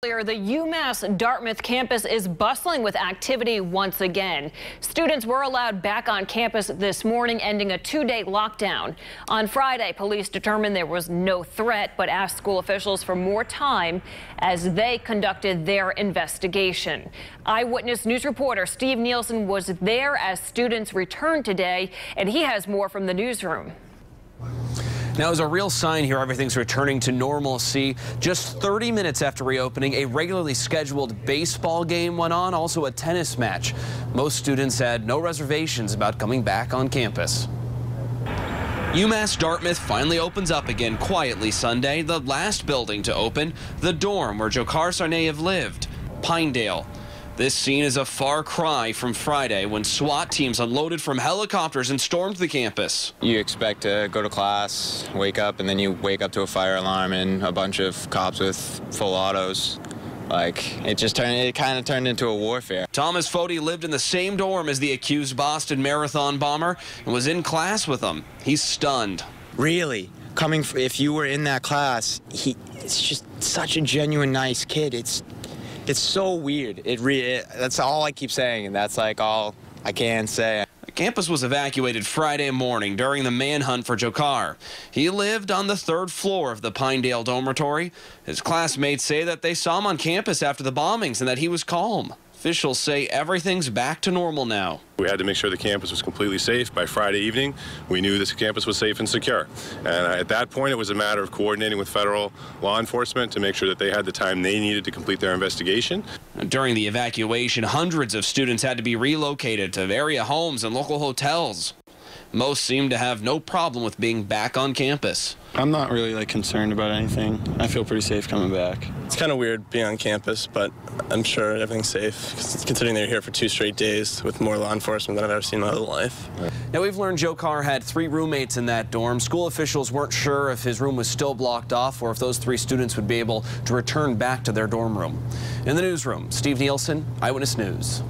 The UMass Dartmouth campus is bustling with activity once again. Students were allowed back on campus this morning, ending a two-day lockdown. On Friday, police determined there was no threat, but asked school officials for more time as they conducted their investigation. Eyewitness News reporter Steve Nielsen was there as students returned today, and he has more from the newsroom. Now, as a real sign here, everything's returning to normalcy. Just 30 minutes after reopening, a regularly scheduled baseball game went on, also a tennis match. Most students had no reservations about coming back on campus. UMass Dartmouth finally opens up again quietly Sunday. The last building to open, the dorm where Dzhokhar Tsarnaev lived, Pinedale. This scene is a far cry from Friday when SWAT teams unloaded from helicopters and stormed the campus. You expect to go to class, wake up, and then you wake up to a fire alarm and a bunch of cops with full autos. It kind of turned into a warfare. Thomas Foti lived in the same dorm as the accused Boston Marathon bomber and was in class with him. He's stunned. Really? If you were in that class, it's just such a genuine, nice kid. It's so weird. That's all I keep saying, and that's like all I can say. The campus was evacuated Friday morning during the manhunt for Dzhokhar. He lived on the third floor of the Pinedale dormitory. His classmates say that they saw him on campus after the bombings and that he was calm. Officials say everything's back to normal now. We had to make sure the campus was completely safe. By Friday evening, we knew this campus was safe and secure. And at that point, it was a matter of coordinating with federal law enforcement to make sure that they had the time they needed to complete their investigation. During the evacuation, hundreds of students had to be relocated to area homes and local hotels. Most seem to have no problem with being back on campus. I'm not really concerned about anything. I feel pretty safe coming back. It's kind of weird being on campus, but I'm sure everything's safe, considering they're here for 2 straight days with more law enforcement than I've ever seen in my whole life. Now, we've learned Dzhokhar had 3 roommates in that dorm. School officials weren't sure if his room was still blocked off or if those 3 students would be able to return back to their dorm room. In the newsroom, Steve Nielsen, Eyewitness News.